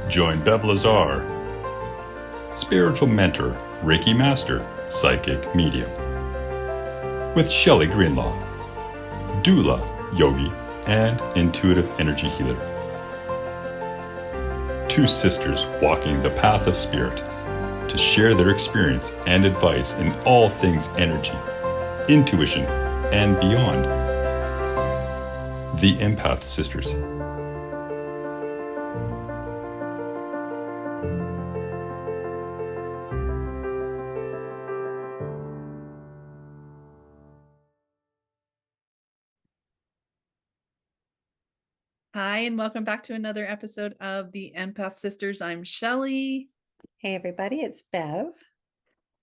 Join Bev Lazar, spiritual mentor, Reiki master, psychic medium, with Shelly Greenlaw, doula, yogi, and intuitive energy healer. Two sisters walking the path of spirit to share their experience and advice in all things energy, intuition, and beyond. The Empath Sisters. Hi, and welcome back to another episode of the Empath Sisters. I'm Shelly. Hey everybody, it's Bev.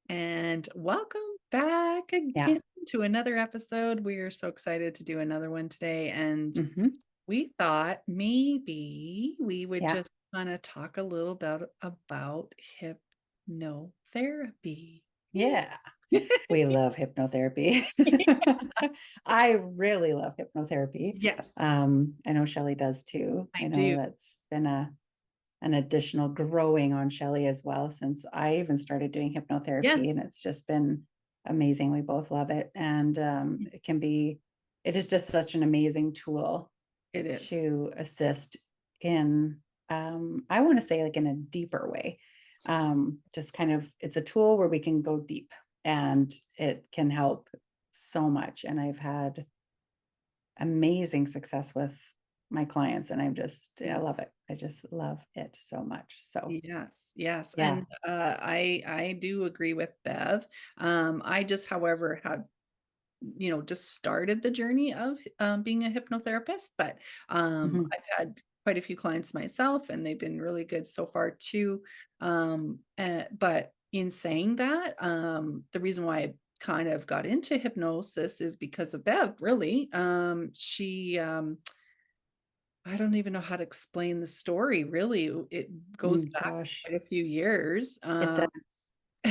And welcome back again to another episode. We are so excited to do another one today. And we thought maybe we would just kind of talk a little bit about hypnotherapy. Yeah. We love hypnotherapy. I really love hypnotherapy. Yes. I know Shelly does too. I know do. That's been an additional growing on Shelly as well since I even started doing hypnotherapy, and it's just been amazing. We both love it, and it is just such an amazing tool. It is to assist in I want to say like in a deeper way. Just kind of, it's a tool where we can go deep and it can help so much. And I've had amazing success with my clients, and I love it. I just love it so much. So yes. Yeah. yeah. And I do agree with Bev. I just, however, have just started the journey of being a hypnotherapist, but I've had quite a few clients myself, and they've been really good so far too. But in saying that, the reason why I kind of got into hypnosis is because of Bev, really. She I don't even know how to explain the story, really. It goes back Gosh, quite a few years. it does.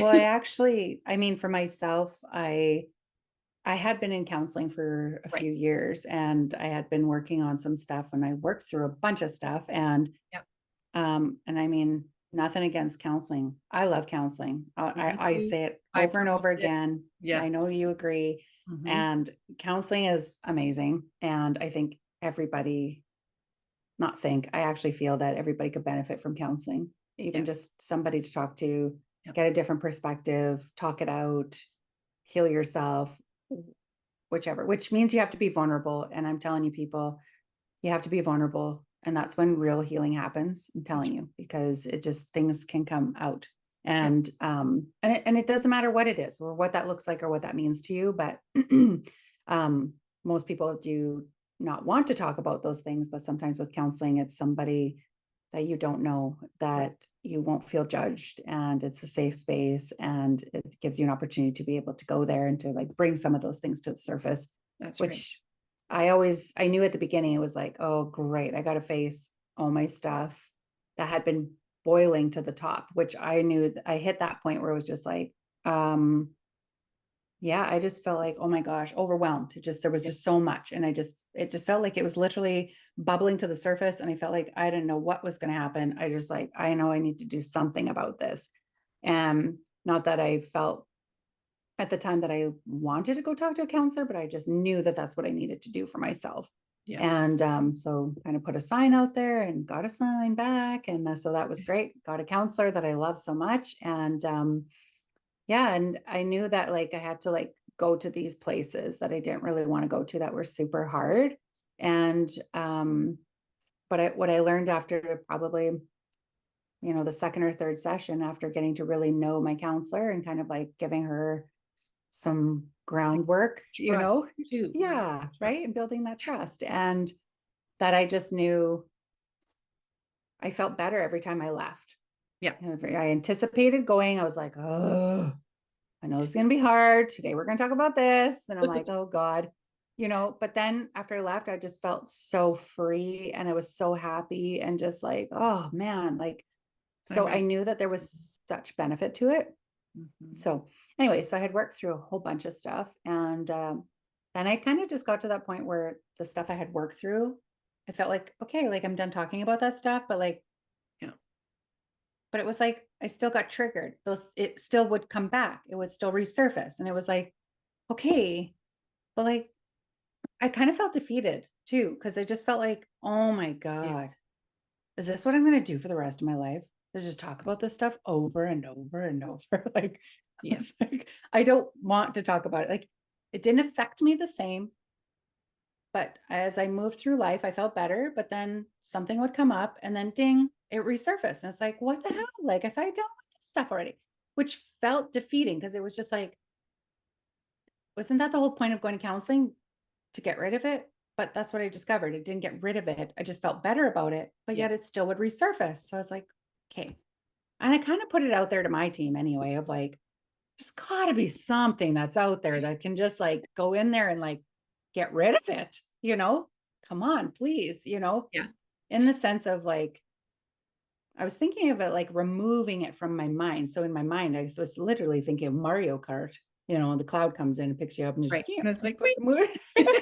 Well, I mean, for myself, I had been in counseling for a Right. few years, and I had been working on some stuff, and I worked through a bunch of stuff, and Yep. and I mean, nothing against counseling. I love counseling. I Me too. say it I over and promote over it. again. Yeah. I know you agree. Mhm. And counseling is amazing. And I think everybody, not think, I actually feel that everybody could benefit from counseling, even Yes. just somebody to talk to, Yep. get a different perspective, talk it out, heal yourself, whichever, which means you have to be vulnerable. And I'm telling you, people, you have to be vulnerable. And that's when real healing happens. I'm That's telling you, because it just, things can come out. Yep. And it doesn't matter what it is or what that looks like or what that means to you. But most people do not want to talk about those things. But sometimes with counseling, it's somebody that you don't know, Right. that you won't feel judged, and it's a safe space, and it gives you an opportunity to be able to go there and to like bring some of those things to the surface, That's right. which I knew at the beginning, it was like, oh great, I got to face all my stuff that had been boiling to the top, which I knew that I hit that point where it was just like, yeah, I just felt like, oh my gosh, overwhelmed. There was Yeah. just so much. And it just felt like it was literally bubbling to the surface. And I felt like I didn't know what was going to happen. I just like, I know I need to do something about this. And not that I felt at the time that I wanted to go talk to a counselor, but I just knew that that's what I needed to do for myself. Yeah. And so kind of put a sign out there and got a sign back. And so that was great. Got a counselor that I love so much. And yeah, and I knew that like I had to like go to these places that I didn't really want to go to, that were super hard. And but what I learned after probably, the second or third session, after getting to really know my counselor and kind of like giving her some groundwork, Trust too, right? yeah, right, Trust. and building that trust, and that I just knew I felt better every time I left. Yeah. I anticipated going. I was like, oh, I know this is going to be hard. Today we're going to talk about this. And I'm like, oh God, but then after I left, I just felt so free, and I was so happy, and just like, oh man, like, I so I remember. knew that there was such benefit to it. Mhm. So anyway, so I had worked through a whole bunch of stuff. And then I kind of just got to that point where the stuff I had worked through, I felt like, okay, like I'm done talking about that stuff, but like, Yeah. but it was like, I still got triggered. It still would come back. It would still resurface. And it was like, okay, but like, I kind of felt defeated too, because I just felt like, oh my God, is this what I'm going to do for the rest of my life? Is just talk about this stuff over and over and over. Like, it's like, I don't want to talk about it. Like, it didn't affect me the same. But as I moved through life, I felt better. But then something would come up and then ding, it resurfaced. And it's like, what the hell? Like, if I dealt with this stuff already, which felt defeating because it was just like, wasn't that the whole point of going to counseling, to get rid of it? But that's what I discovered. It didn't get rid of it. I just felt better about it, but yet it still would resurface. So I was like, okay. And I kind of put it out there to my team anyway, of like, there's gotta be something that's out there that can just like go in there and like get rid of it, you know? Come on, please, you know? Yeah. In the sense of like, I was thinking of it like removing it from my mind. So in my mind, I was literally thinking of Mario Kart, you know, the cloud comes in and picks you up and just, Right. And it's like,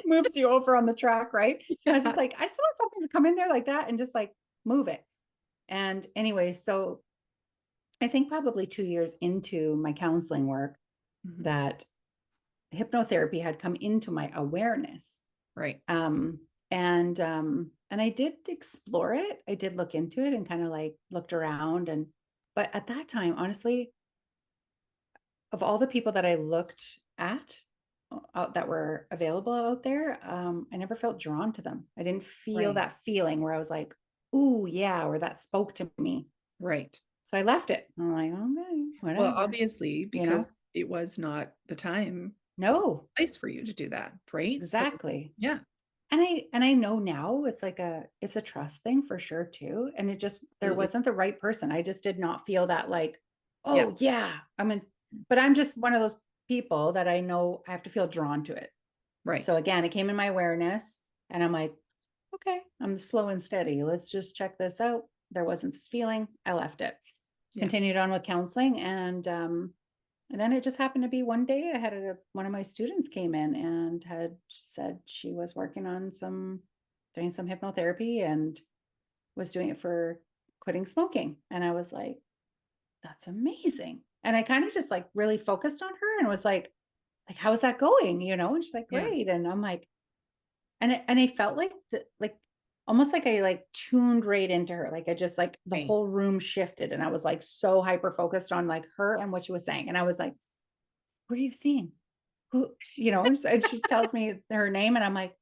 moves you over on the track, right? I was just like, I just want something to come in there like that and just like move it. And anyway, so I think probably 2 years into my counseling work, that hypnotherapy had come into my awareness. Right. And I did explore it. I did look into it and kind of like looked around. But at that time, honestly, of all the people that I looked at that were available out there, I never felt drawn to them. I didn't feel that feeling where I was like, ooh, yeah, or that spoke to me. Right. So I left it. I'm like, okay, whatever. Well, obviously, because it was not the time, no place for you to do that, right? Exactly. So, yeah. And I know now it's like it's a trust thing for sure too. And it just, there wasn't the right person. I just did not feel that like, oh yeah, but I'm just one of those people that I know I have to feel drawn to it. Right. So again, it came in my awareness and I'm like, okay, I'm slow and steady. Let's just check this out. There wasn't this feeling. I left it. Continued on with counseling. And then it just happened to be one day I had one of my students came in and had said she was working on doing some hypnotherapy and was doing it for quitting smoking. And I was like, that's amazing. And I kind of just like really focused on her and was like, how is that going? You know? And she's like, great. And I'm like, and I felt like almost like I like tuned right into her. Like I just like the whole room shifted and I was like so hyper focused on like her and what she was saying. And I was like, who are you seeing? Who, you know, and she tells me her name and I'm like,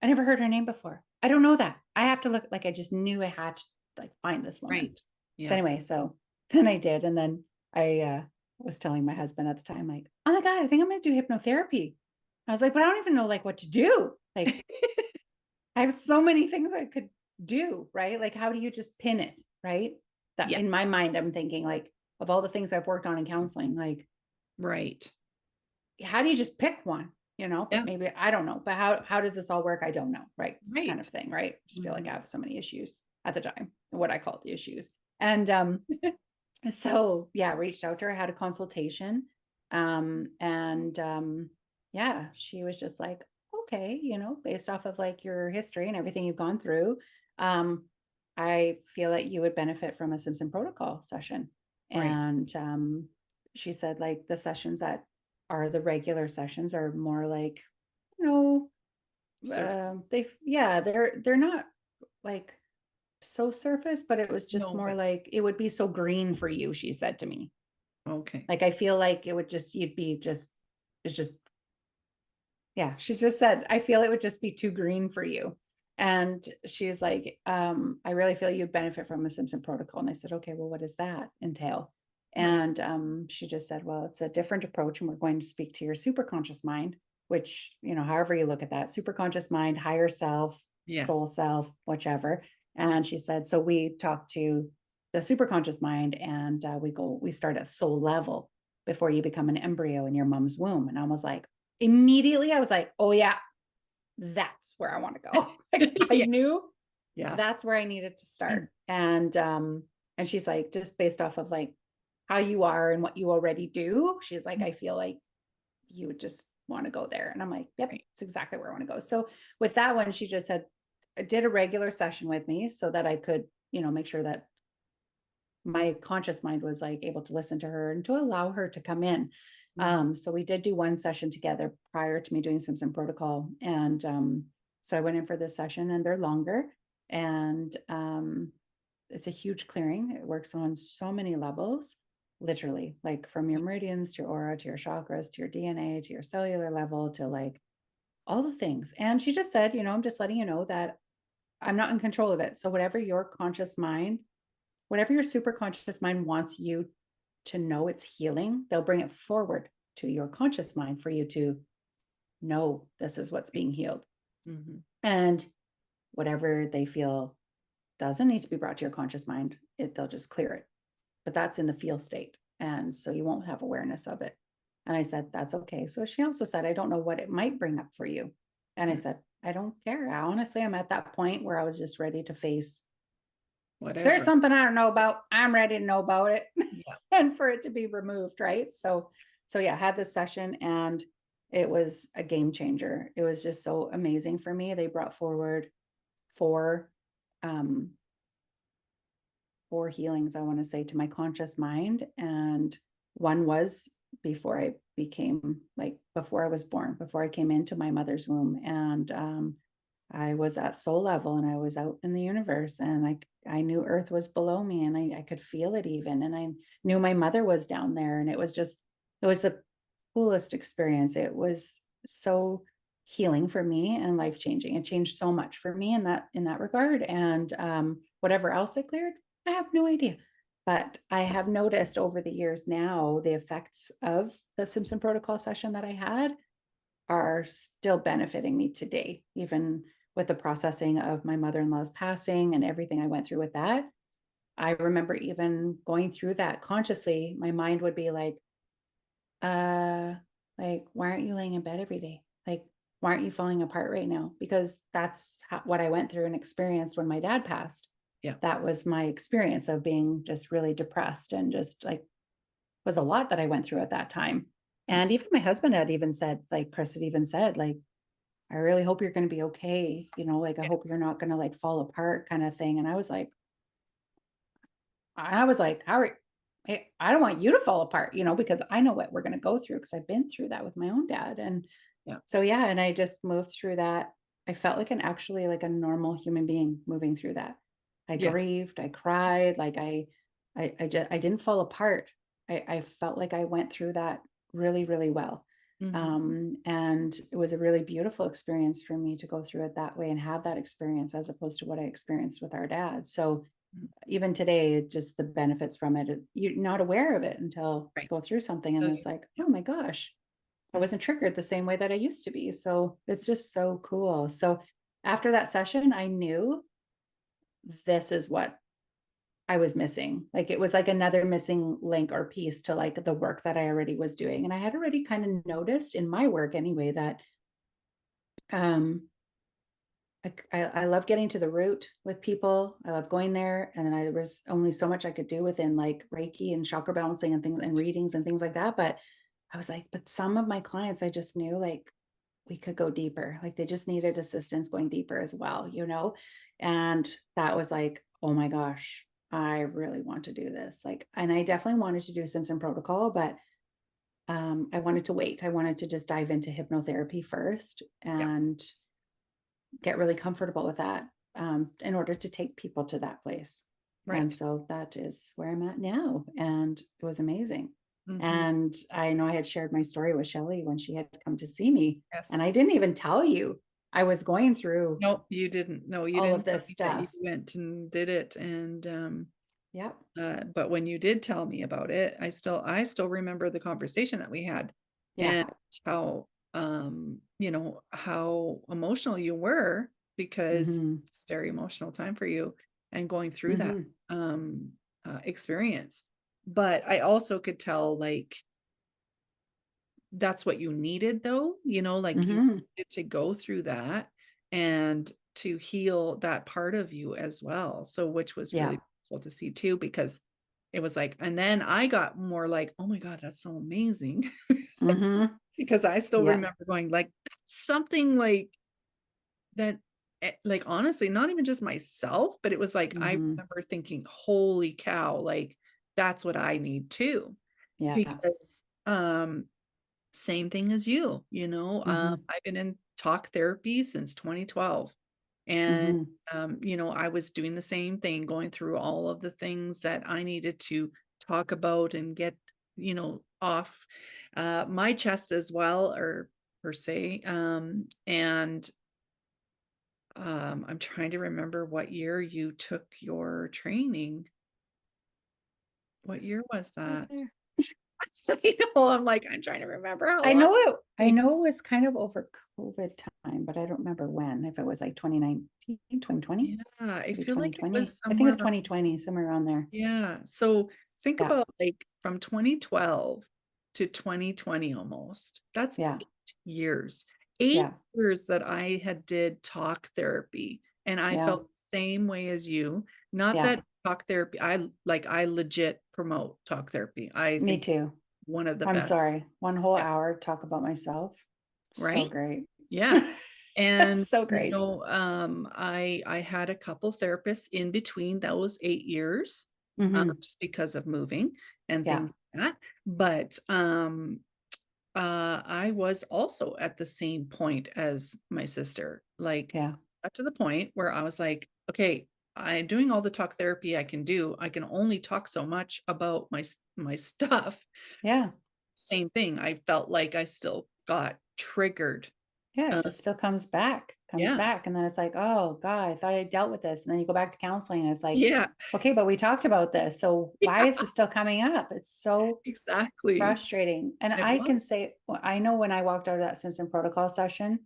I never heard her name before. I don't know that. I have to look, like I just knew I had to like find this woman. Right. Yeah. So anyway, so then I did. And then I was telling my husband at the time, like, oh my God, I think I'm going to do hypnotherapy. I was like, but I don't even know like what to do. Like, I have so many things I could do, right? Like, how do you just pin it, right? That in my mind, I'm thinking like of all the things I've worked on in counseling, like, right. How do you just pick one? You know, but maybe I don't know. But how does this all work? I don't know, right? This kind of thing, right? Just feel like I have so many issues at the time, what I call the issues. And so yeah, reached out to her, had a consultation. Yeah, she was just like, okay, you know, based off of like your history and everything you've gone through, I feel that you would benefit from a Simpson protocol session. And she said like the sessions that are the regular sessions are more like, you know, they're not like so surface, but it was just more like it would be so green for you, she said to me. Okay. Like I feel like it would just yeah, she just said, I feel it would just be too green for you. And she's like, I really feel you'd benefit from a Simpson protocol. And I said, okay, well, what does that entail? And she just said, well, it's a different approach. And we're going to speak to your superconscious mind, which, you know, however you look at that, superconscious mind, higher self, soul self, whichever. And she said, so we talk to the superconscious mind and we start at soul level before you become an embryo in your mom's womb. And I was like, immediately I was like, oh yeah, that's where I want to go. Like, I knew that's where I needed to start. And she's like, just based off of like how you are and what you already do, she's like, I feel like you would just want to go there. And I'm like, yep, it's exactly where I want to go. So with that one, she just said, did a regular session with me so that I could, you know, make sure that my conscious mind was like able to listen to her and to allow her to come in. So we did do one session together prior to me doing Simpson protocol. And so I went in for this session, and they're longer. And it's a huge clearing. It works on so many levels, literally, like from your meridians to your aura, to your chakras, to your DNA, to your cellular level, to like all the things. And she just said, I'm just letting you know that I'm not in control of it. So whatever your conscious mind, whatever your super conscious mind wants you to know it's healing, they'll bring it forward to your conscious mind for you to know this is what's being healed. Mm-hmm. And whatever they feel doesn't need to be brought to your conscious mind, they'll just clear it. But that's in the feel state. And so you won't have awareness of it. And I said, that's okay. So she also said, I don't know what it might bring up for you. And I said, I don't care. Honestly, I'm at that point where I was just ready to face whatever. If there's something I don't know about, I'm ready to know about it. Yeah. And for it to be removed. Right. So yeah, I had this session, and it was a game changer. It was just so amazing for me. They brought forward four healings, I want to say, to my conscious mind. And one was before I became, like, before I was born, before I came into my mother's womb. And I was at soul level, and I was out in the universe, and I knew Earth was below me, and I could feel it even. And I knew my mother was down there, and it was the coolest experience. It was so healing for me and life-changing. It changed so much for me in that regard. And whatever else I cleared, I have no idea. But I have noticed over the years now, the effects of the Simpson protocol session that I had are still benefiting me today, even with the processing of my mother-in-law's passing and everything I went through with that. I remember even going through that consciously, my mind would be like, why aren't you laying in bed every day? Like, why aren't you falling apart right now? Because that's what I went through and experienced when my dad passed. Yeah. That was my experience of being just really depressed, and just like, was a lot that I went through at that time. And even my husband had even said, like, Chris had even said, like, I really hope you're going to be okay. Like, I hope you're not going to like fall apart, kind of thing. And I was like, how are, I don't want you to fall apart, because I know what we're going to go through, because I've been through that with my own dad. And so, yeah. And I just moved through that. I felt like actually like a normal human being moving through that. I grieved, I cried, like I didn't fall apart. I felt like I went through that really, really well. Mm-hmm. And it was a really beautiful experience for me to go through it that way and have that experience, as opposed to what I experienced with our dad. So even today, just the benefits from it, you're not aware of it until you go through something, and it's like, oh my gosh, I wasn't triggered the same way that I used to be. So it's just so cool. So after that session, I knew this is what I was missing. Like, it was like another missing link or piece to like the work that I already was doing. And I had already kind of noticed in my work anyway, that I love getting to the root with people. I love going there. And then there was only so much I could do within like Reiki and chakra balancing and things and readings and things like that. But I was like, but some of my clients, I just knew like we could go deeper. Like, they just needed assistance going deeper as well, And that was like, oh my gosh, I really want to do this. Like, and I definitely wanted to do Simpson protocol, but I wanted to wait. I wanted to just dive into hypnotherapy first and get really comfortable with that in order to take people to that place. Right. And so that is where I'm at now. And it was amazing. Mm-hmm. And I know I had shared my story with Shelly when she had come to see me. Yes. And I didn't even tell you I was going through. No, you didn't. No, you all didn't. Of this stuff. You went and did it. And yep. But when you did tell me about it, I still remember the conversation that we had. Yeah. And how how emotional you were, because it's a very emotional time for you, and going through that experience. But I also could tell, like, that's what you needed, though, like you needed to go through that and to heal that part of you as well. So, which was really beautiful to see too, because it was like, and then I got more like, oh my God, that's so amazing. Because I still remember going like, something like that like, honestly, not even just myself, but it was like, I Mhm. remember thinking, "Holy cow, like, that's what I need too." Yeah. Because, same thing as you, Mhm. I've been in talk therapy since 2012, and, Mhm. I was doing the same thing, going through all of the things that I needed to talk about and get, off, my chest as well, or per se, and I'm trying to remember what year you took your training. What year was Right that? there. I'm like, I'm trying to remember how I long. know it I know it was kind of over COVID time, but I don't remember when, if it was like 2019, 2020, Yeah, I maybe feel like it was 2020. I think somewhere it's 2020, somewhere around there. yeah, so think Yeah. about, like, from 2012 to 2020 almost. That's Yeah. 8 years. 8 Yeah. years that I had did talk therapy, and I Yeah. felt the same way as you. Not Yeah. that talk therapy I legit promote talk therapy. I Me think too. one of the I'm best. sorry. One whole Yeah, hour talk about myself. So right? great. Yeah. And, So great. I had a couple therapists in between those 8 years, Mhm. just because of moving and Yeah. things like that. But, I was also at the same point as my sister, like, Yeah. got to the point where I was like, "Okay, I'm doing all the talk therapy I can do. I can only talk so much about my stuff." Yeah. Same thing, I felt like I still got triggered. Yeah, it Uh, just still comes back, yeah. and then it's like, "Oh god, I thought I dealt with this." And then you go back to counseling and it's like, Yeah. "Okay, but we talked about this. So why is Yeah, this still coming up?" It's so exactly. frustrating. And It I was. can say, well, I know when I walked out of that Simpson protocol session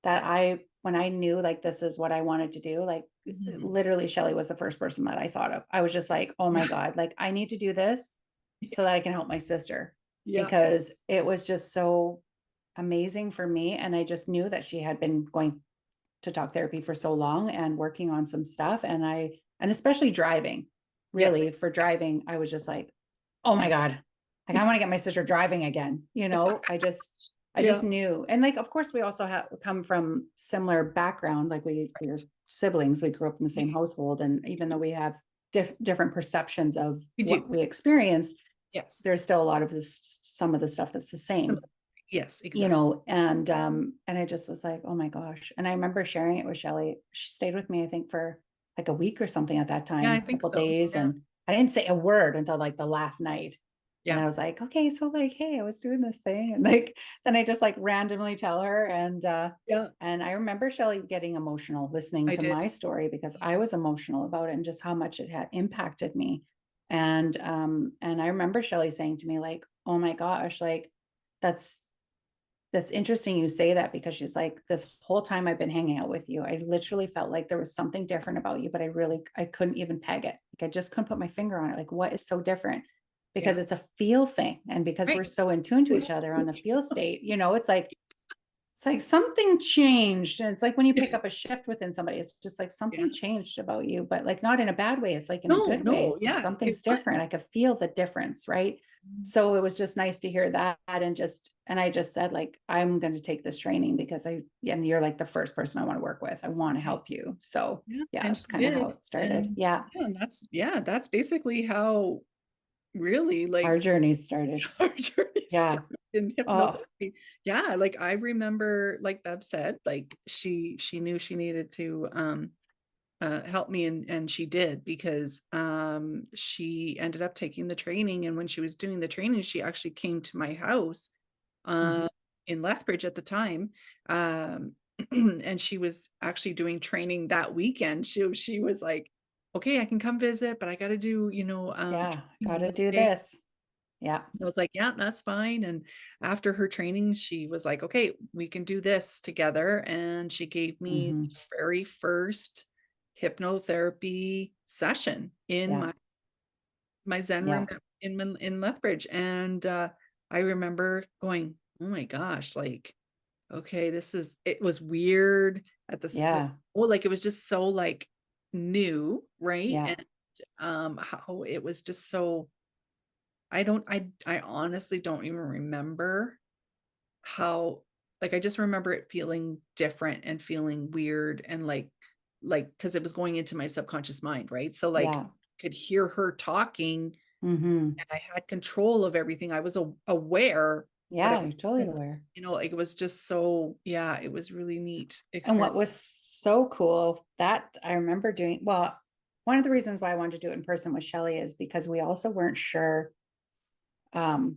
that when I knew like this is what I wanted to do, like Mhm. literally Shelly was the first person that I thought of. I was just like, "Oh my Yeah, god, like I need to do this yeah, so that I can help my sister." yeah, Because it was just so amazing for me. And I just knew that she had been going to talk therapy for so long and working on some stuff. And especially driving, yes. really for driving, I was just like, oh my God, like I want to get my sister driving again. I Yeah, just knew. And like, of course, we also have come from similar background. Like we're siblings, we grew up in the same household. And even though we have different perceptions of we do. what we experienced, Yes. there's still a lot of this, some of the stuff that's the same, Yes, exactly. and I just was like, oh my gosh. And I remember sharing it with Shelly. She stayed with me, I think, for like a week or something at that Yeah, I time, a think couple so. days. Yeah, And I didn't say a word until like the last night. And yeah, I was like, okay, so like, hey, I was doing this thing. And like then I just like randomly tell her. yeah, And I remember Shelly getting emotional listening I to did. my story because I was emotional about it and just how much it had impacted me. And I remember Shelly saying to me, like, oh my gosh, like that's that's interesting you say that because she's like, this whole time I've been hanging out with you, I literally felt like there was something different about you, but I couldn't even peg it. Like I just couldn't put my finger on it. Like, what is so different? Because Yeah, it's a feel thing. And because right. we're so in tune to It each was other so on the feel state, it's like something changed. And it's like when you pick up a shift within somebody, it's just like yeah. something changed about you, but like not in a bad way. It's like in a No, good way. no, It's just yeah, it something's different. was. I could feel the difference, right? Mhm. So it was just nice to hear that. And I just said, like, I'm going to take this training because and you're like the first person I want to work with. I want to Right. help you. So Yeah, yeah, and that's she kind of how did, it started. and Yeah. yeah, and that's basically how really, Our like, journey started. our journey Yeah. started in Oh, hypnotherapy. Yeah, like, I remember, like Bev said, like, she knew she needed to, help me, and she did because, she ended up taking the training, and when she was doing the training, she actually came to my house, mhm. uh, in Lethbridge at the time, um, and she was actually doing training that weekend. She was like, "Okay, I can come visit, but I gotta do, Yeah. training Got on to this do day." this. Yeah. I was like, "Yeah, that's fine," and after her training, she was like, "Okay, we can do this together," and she gave me Hmm. the very first hypnotherapy session in Yeah. my Zen room Yeah. in Lethbridge, and, I remember going, "Oh my gosh," like, "Okay, it was weird at this Yeah. well, like, it was just so, like, new, right? Yeah. And, how it was just so I honestly don't even remember how like, I just remember it feeling different and feeling weird and, like, like, because it was going into my subconscious mind, right? So like Yeah. could hear her talking Mm-hmm. and I had control of everything. I was aware, but Yeah, it you're totally wasn't, aware. like it was just so, yeah, it was really neat And what experience. was so cool that I remember doing, well, one of the reasons why I wanted to do it in person with Shelly is because we also weren't sure um,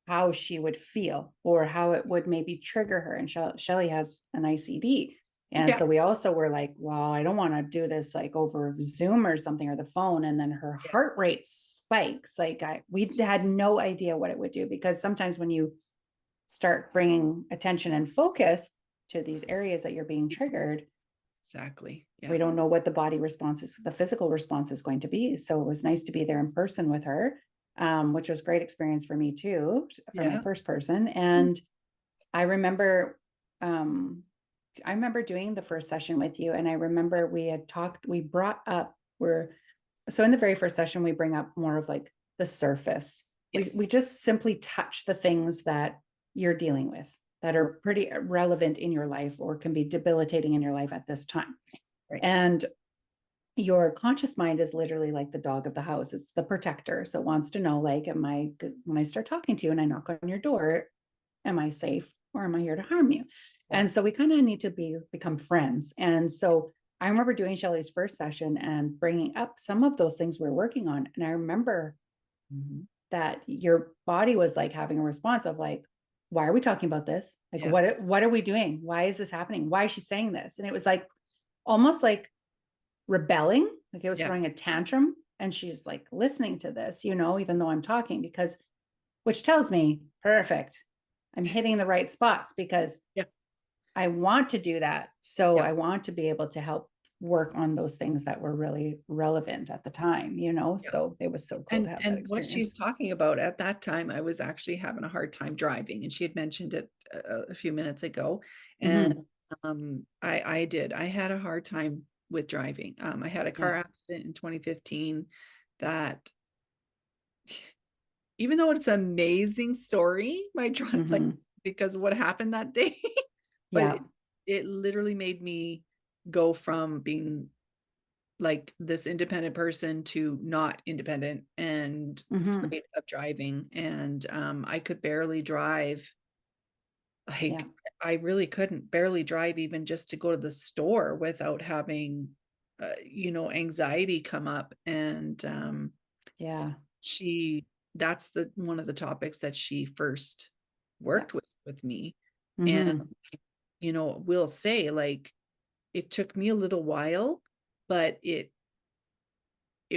how she would feel or how it would maybe trigger her. And Shelly has an ICD. And Yeah, so we also were like, well, I don't want to do this like over Zoom or something or the phone. And then her yeah, heart rate spikes. Like we had no idea what it would do, because sometimes when you start bringing attention and focus to these areas that you're being triggered, exactly. we Yeah. don't know what the body response is, the physical response is going to be. So it was nice to be there in person with her, which was a great experience for me too, for my Yeah. first person. And I remember, doing the first session with you, and I remember we had talked, we brought up, so in the very first session, we bring up more of like the surface. We Yes. just simply touch the things that you're dealing with that are pretty relevant in your life or can be debilitating in your life at this time. Right. And your conscious mind is literally like the dog of the house. It's the protector. So it wants to know, like, am I good when I start talking to you and I knock on your door, am I safe or am I here to harm you? Yeah. And so we kind of need to become friends. And so I remember doing Shelly's first session and bringing up some of those things we we're working on. And I remember that your body was like having a response of like, why are we talking about this? Like, Yeah. what are we doing? Why is this happening? Why is she saying this? And it was like almost like rebelling, like it was Yeah. throwing a tantrum. And she's like listening to this, even though I'm talking, because which tells me, perfect, I'm hitting the right spots because Yeah. I want to do that. So Yeah. I want to be able to help work on those things that were really relevant at the time, Yeah. So it was so cool to And have that and what experience. she's talking about at that time, I was actually having a hard time driving, and she had mentioned it a few minutes ago. And Mm-hmm. I had a hard time with driving. I had a Yeah. car accident in 2015 that, even though it's an amazing story, my drive, like, Mm-hmm. because of what happened that day, but Yeah. it literally made me go from being like this independent person to not independent and Mm-hmm. afraid of driving. And I could barely drive. Yeah. Like, I really couldn't barely drive even just to go to the store without having, anxiety come up. And s- Yeah. she, that's the one of the topics that she first Yeah. worked with me. And, Mm-hmm. will say, like, it took me a little while, but it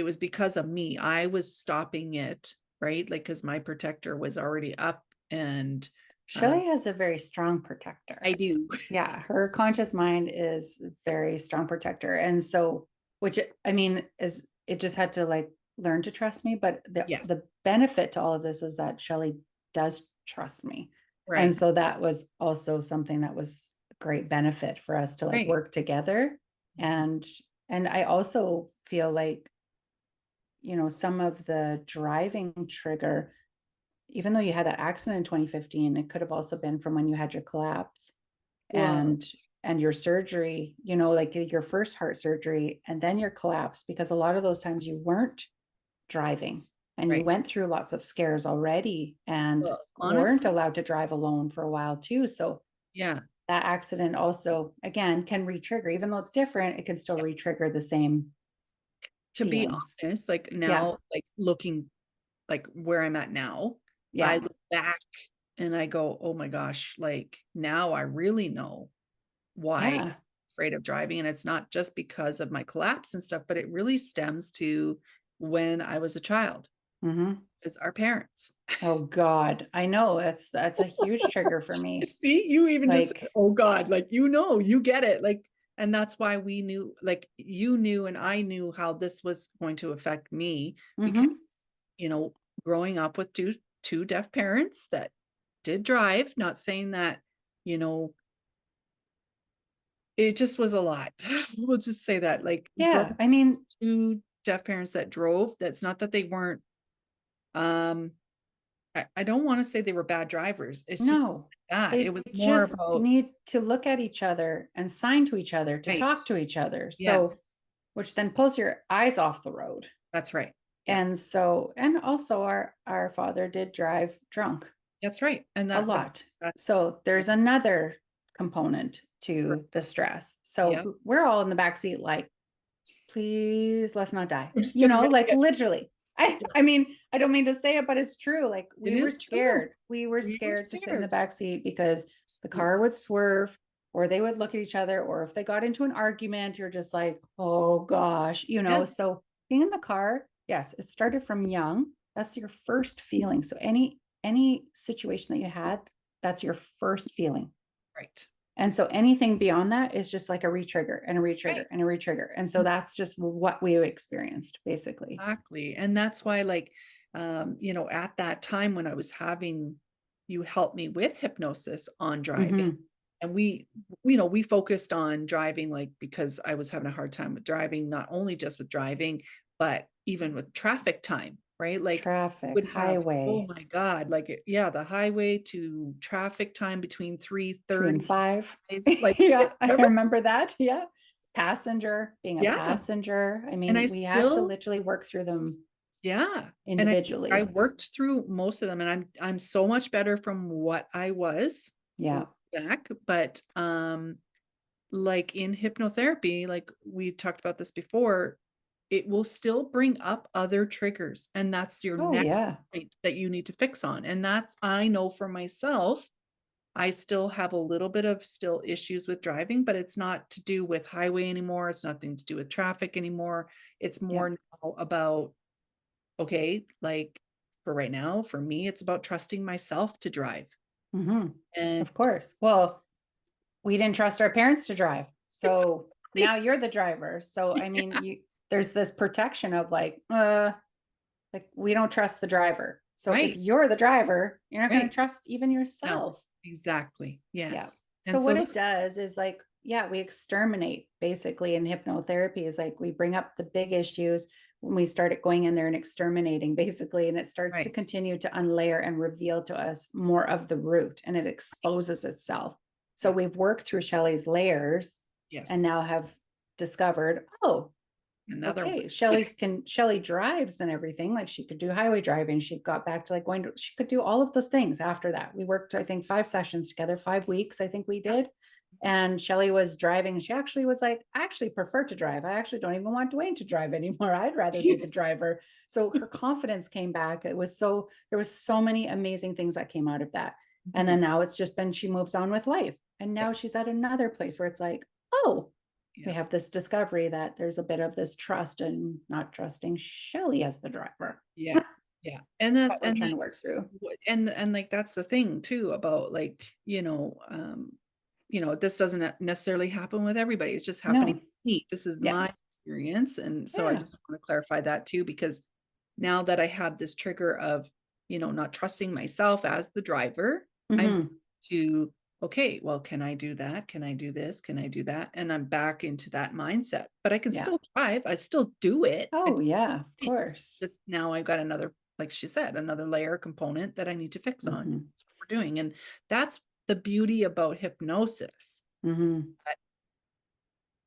was because of me. I was stopping it, right? Like, because my protector was already up, and Shelley has a very strong protector. I do. Yeah, her conscious mind is very strong protector. And so, which I mean, is it just had to like learn to trust me. But the Yes. the benefit to all of this is that Shelley does trust me. And Right. so that was also something that was a great benefit for us to like Right. work together. And I also feel like, some of the driving trigger, even though you had that accident in 2015, it could have also been from when you had your collapse Well, and your surgery, like your first heart surgery and then your collapse, because a lot of those times you weren't driving and you right. went through lots of scares already and Well, weren't honestly, allowed to drive alone for a while too. So yeah. that accident also, again, can re-trigger, even though it's different, it can still re-trigger the same To be feelings. honest, like Yeah. now, like looking like where I'm at now, I Yeah. look back and I go, oh my gosh, like now I really know why I'm Yeah. afraid of driving. And it's not just because of my collapse and stuff, but it really stems to when I was a child, Mm-hmm. is our parents. Oh God. I know that's a huge trigger for me. See, you even just said, Like, oh God, like, you get it. Like, and that's why we knew, like, you knew, and I knew how this was going to affect me because, mm-hmm. you know, growing up with two deaf parents that did drive, not saying that, you know, it just was a lot. We'll just say that, like, growing Yeah. up I mean, with two deaf parents that drove, that's not that they weren't, um, I don't want to say they were bad drivers. It's just No, that it they was more just about, need to look at each other and sign to each other to right. talk to each other. So, Yes, which then pulls your eyes off the road. that's right. Yeah, And so, and also our father did drive drunk that's right. And a that's lot. that's So there's another component correct. to the stress. Yeah. So we're all in the back seat, like, please let's not die. I'm just gonna make Like it. literally. Yeah, I mean, I don't mean to say it, but it's true. Like it we were is true. scared. We were We were scared to sit in the scared. back seat because the car Absolutely. would swerve or they would look at each other, or if they got into an argument, you're just like, oh gosh, Yes. So being in the car, yes, it started from young. That's your first feeling. So any situation that you had, that's your first feeling. Right. And so anything beyond that is just like a retrigger and a retrigger Right. and a retrigger. And so that's just what we experienced basically. Exactly. And that's why, like, at that time when I was having you help me with hypnosis on driving, Mm-hmm. and we focused on driving, like, because I was having a hard time with driving, not only just with driving, but even with traffic time, right? Like, Traffic, would have, oh highway, my God, like, yeah, the highway to traffic time between 3 and 3:30, 5. like, Yeah, I remember? remember that. Yeah. Passenger, being a Yeah. passenger. I And mean, I we had to still, literally work through them yeah, and I individually. worked through most of them, and I'm so much better from what I was Yeah. back, but, like, in hypnotherapy, like, we talked about this before, it will still bring up other triggers, and that's your Oh, next yeah. point that you need to fix on, and that's, I know for myself, I still have a little bit of still issues with driving, but it's not to do with highway anymore, it's nothing to do with traffic anymore, it's Yeah. more now about, okay, like, for right now, for me, it's about trusting myself to drive. Mm-hmm. And Of course. Well, we didn't trust our parents to drive. So now you're the driver. So I mean, yeah, there's this protection of like we don't trust the driver. So if right, you're the driver, you're not going to right. trust even No, yourself. exactly. Yeah. Yes. So And what so it that's does is like, yeah, we exterminate basically in hypnotherapy is like we bring up the big issues when we started going in there and exterminating basically, and it starts to right. continue to unlayer and reveal to us more of the root and it exposes itself. So Yeah. we've worked through Shelley's layers and Yes. now have discovered, oh, Another one. okay, Shelley drives and everything. Like she could do highway driving. She got back to like she could do all of those things after that. We worked, I think, 5 sessions together, 5 weeks, I think we Yep. did. And Shelley was driving. She actually was like, I actually prefer to drive. I actually don't even want Dwayne to drive anymore. I'd rather be the driver. So her confidence came back. There was so many amazing things that came out of that. And Mhm. then now it's just been, she moves on with life. And Yeah. now she's at another place where it's like, oh, we Yeah. have this discovery that there's a bit of this trust and not trusting Shelley as the driver Yeah. Yeah. that we're trying to work through. And like that's the thing too about, like, this doesn't necessarily happen with everybody. It's just happening No. with me. This is Yeah. my experience. And so I Yeah. just want to clarify that too, because now that I have this trigger of, not trusting myself as the driver, I'm Mm-hmm. to, okay, well, can I do that? Can I do this? Can I do that? And I'm back into that mindset, but I can Yeah. still drive. I still do it. Oh, yeah, of It's course. just now I've got another, like she said, another layer component that I need to fix on. Mm-hmm. That's what we're doing. And that's the beauty about hypnosis. Mm-hmm. That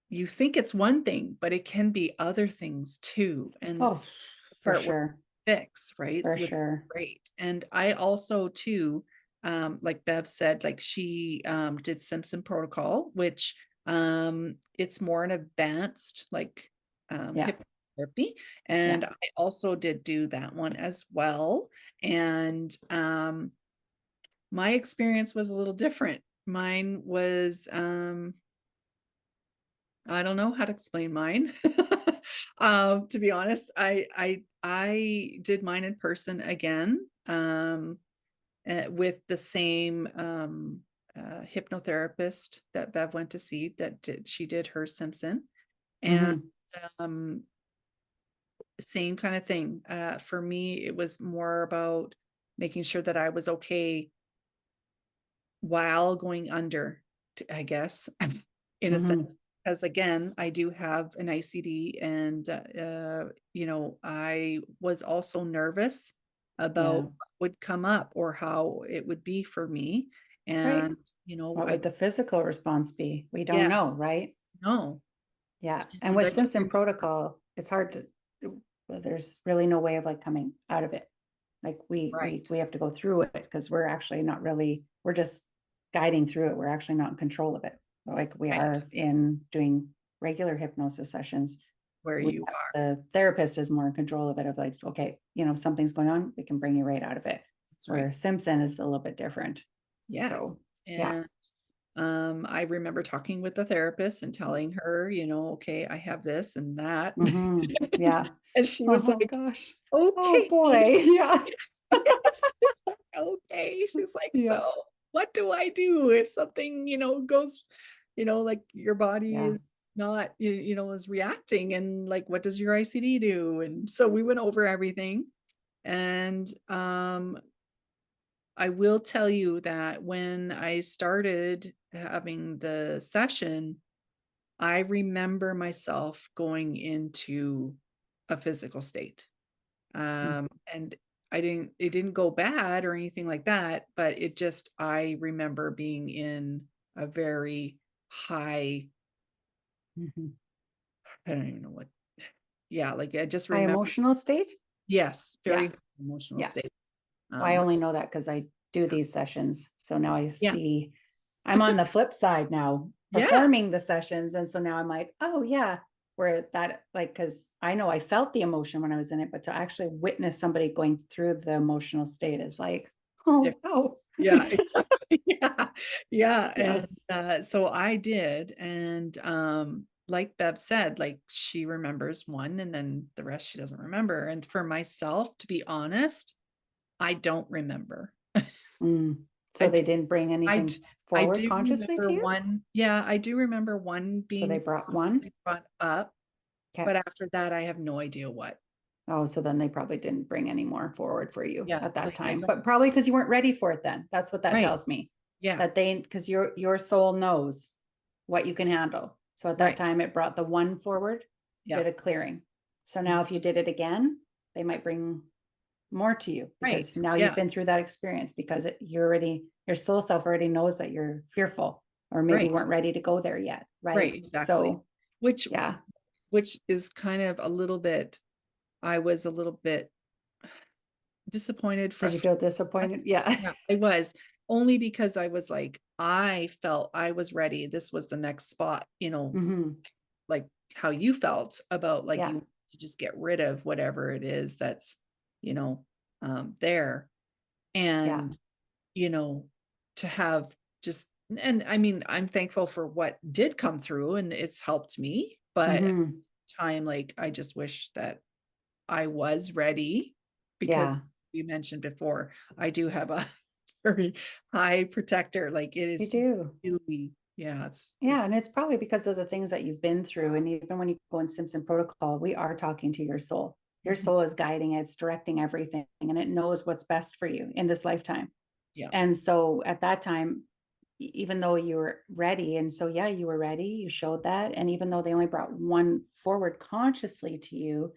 you think it's one thing, but it can be other things too. And Oh, the for part where sure. fix, right? For Which is sure. great. And I also too, like Bev said, like she did Simpson protocol, which it's more an advanced like Yeah. hypnotherapy. Yeah. And I also did do that one as well. And my experience was a little different. Mine was I don't know how to explain mine. To be honest, I did mine in person again, with the same hypnotherapist that Bev went to see. She did her Simpson, and Mm-hmm. um, same kind of thing. For me, it was more about making sure that I was okay while going under, I guess, in a Mm-hmm. sense. Because again, I do have an ICD, and I was also nervous about Yeah. what would come up or how it would be for me. Right. And, What I would the physical response be? We don't know, yes, right? no. Yeah. And And with I just Simpson protocol, it's hard to, there's really no way of like coming out of it. Like right, we have to go through it because we're actually not really, we're just guiding through it. We're actually not in control of it. Like we right, are in doing regular hypnosis sessions. where you are. The therapist is more in control of it, of like, okay, something's going on, we can bring you right out of it. That's right. Where Simpson is a little bit different. Yes. So yeah. And I remember talking with the therapist and telling her, okay, I have this and that. Yeah. And she was Oh like, gosh. Oh okay. boy. Yeah. She's like, okay. She's like, Yeah. so what do I do if something, goes, like your body Yeah. is not, is reacting, and like, what does your ICD do? And so we went over everything. And I will tell you that when I started having the session, I remember myself going into a physical state. And it didn't go bad or anything like that, but I remember being in a very high, Mhm. I don't even know what, yeah, like I just High remember, emotional state. yes, Yeah. very emotional Yeah. state. Well, I Um, only know that because I do yeah, these sessions. So now I yeah, see I'm on the flip side now, yeah, performing the sessions. And so now I'm like, oh yeah, where that like, because I know I felt the emotion when I was in it, but to actually witness somebody going through the emotional state is like, oh wow. yeah, exactly. Yeah. Yeah. And Yes. so I did. And like Bev said, like she remembers one and then the rest she doesn't remember. And for myself, to be honest, I don't remember. Mm. I So they do, didn't bring I, anything d- I forward do consciously remember to you? one. Yeah, I do remember one So they being brought one. consciously brought up, Okay. but after that, I have no idea what. Oh, so then they probably didn't bring any more forward for you Yeah, at that like I time, don't. but probably because you weren't ready for it then. That's what that Right. tells me. Yeah. That because your soul knows what you can handle. So at that Right. time it brought the one forward, Yeah. did a clearing. So Mhm. now if you did it again, they might bring more to you Right. because now you've Yeah. been through that experience because your soul self already knows that you're fearful or maybe Right. weren't ready to go there yet. Right. Right. Exactly. So Which yeah. which is kind of a little bit, I was a little bit disappointed, Did you frustrated. feel disappointed? Yeah. Yeah, I was, only because I was like, I felt I was ready. This was the next spot, Hmm. like how you felt about like Yeah. you to just get rid of whatever it is that's, there. Yeah. And, you know, to have just, and I mean, I'm thankful for what did come through and it's helped me, but at the Hmm. same time, like I just wish that I was ready, because Yeah. you mentioned before, I do have a very high protector. Like it You is do. really, yeah, Yeah, and it's probably because of the things that you've been through. And even when you go in Simpson protocol, we are talking to your soul. Your Mhm. soul is guiding it, it's directing everything, and it knows what's best for you in this lifetime. Yeah, And so at that time, even though you were ready, and so yeah, you were ready, you showed that. And even though they only brought one forward consciously to you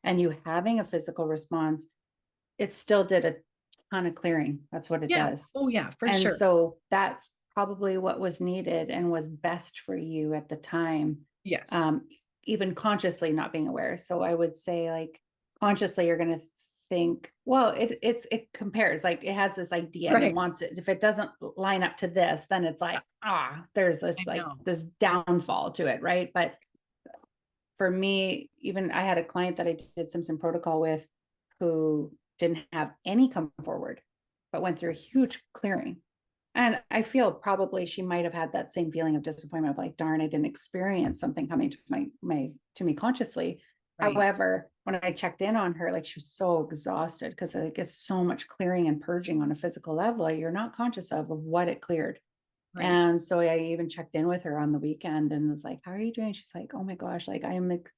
and you having a physical response, it still did a ton of clearing. That's what it yeah, does. oh yeah, for And sure. so that's probably what was needed and was best for you at the time, Yes, um, even consciously not being aware. So I would say, like, consciously, you're going to think, well, it compares, like it has this idea and it right. wants it. If it doesn't line up to this, then it's Yeah, like, there's I this like know. this downfall to it, right? But for me, even I had a client that I did Simpson protocol with who didn't have any come forward, but went through a huge clearing. And I feel probably she might have had that same feeling of disappointment of like, darn, I didn't experience something coming to to me consciously. Right, However, when I checked in on her, like she was so exhausted because like it's so much clearing and purging on a physical level, you're not conscious of what it cleared. right, And so I even checked in with her on the weekend and was like, how are you doing? She's like, oh my gosh, like I'm like,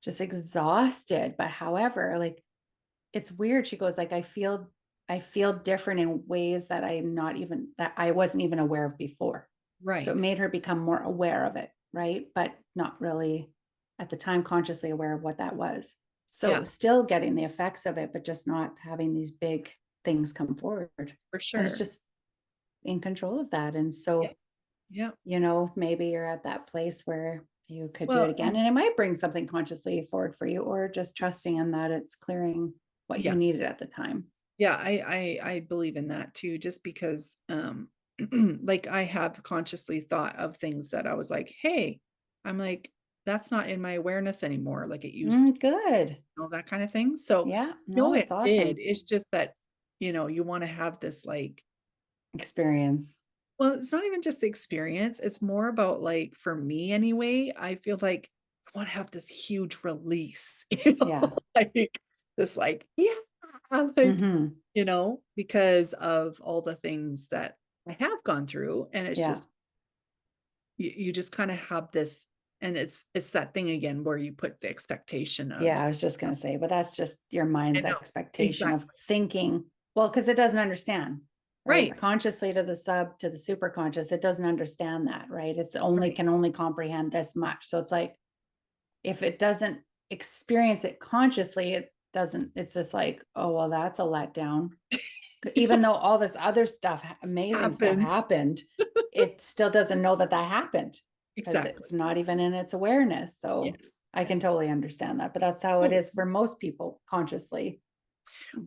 just exhausted. But however, like it's weird. She goes, like, I feel different in ways that that I wasn't even aware of before. So it right. made her become more aware of it, right? But not really at the time consciously aware of what that was. So still getting the effects of it, but just not having these big things come forward. For sure. And it's just in control of that. And so, maybe you're at that place where you could do it again, and it might bring something consciously forward for you, or just trusting in that it's clearing what you needed at the time. Yeah, I believe in that too, just because like I have consciously thought of things that I was like, hey, I'm like, that's not in my awareness anymore, like it used to, Good. that kind of thing. So Yeah, no, it it's awesome. did. It's just that, you want to have this like experience. Well, it's not even just the experience. It's more about like, for me anyway, I feel like I want to have this huge release, like this, like, like, because of all the things that I have gone through. And it's just, you just kind of have this, and it's that thing again, where you put the expectation of. Yeah, I was just going to say, but that's just your mind's expectation of Exactly. thinking, well, because it doesn't understand. Right. Consciously to the sub, to the super conscious, it doesn't understand that, right? It's only can only comprehend this much. So it's like, if it doesn't experience it consciously, it doesn't, it's just like, oh, well, that's a letdown. Even though all this other stuff, amazing stuff happened, it still doesn't know that happened. Because it's not even in its awareness. So I can totally understand that, but that's how it is for most people consciously.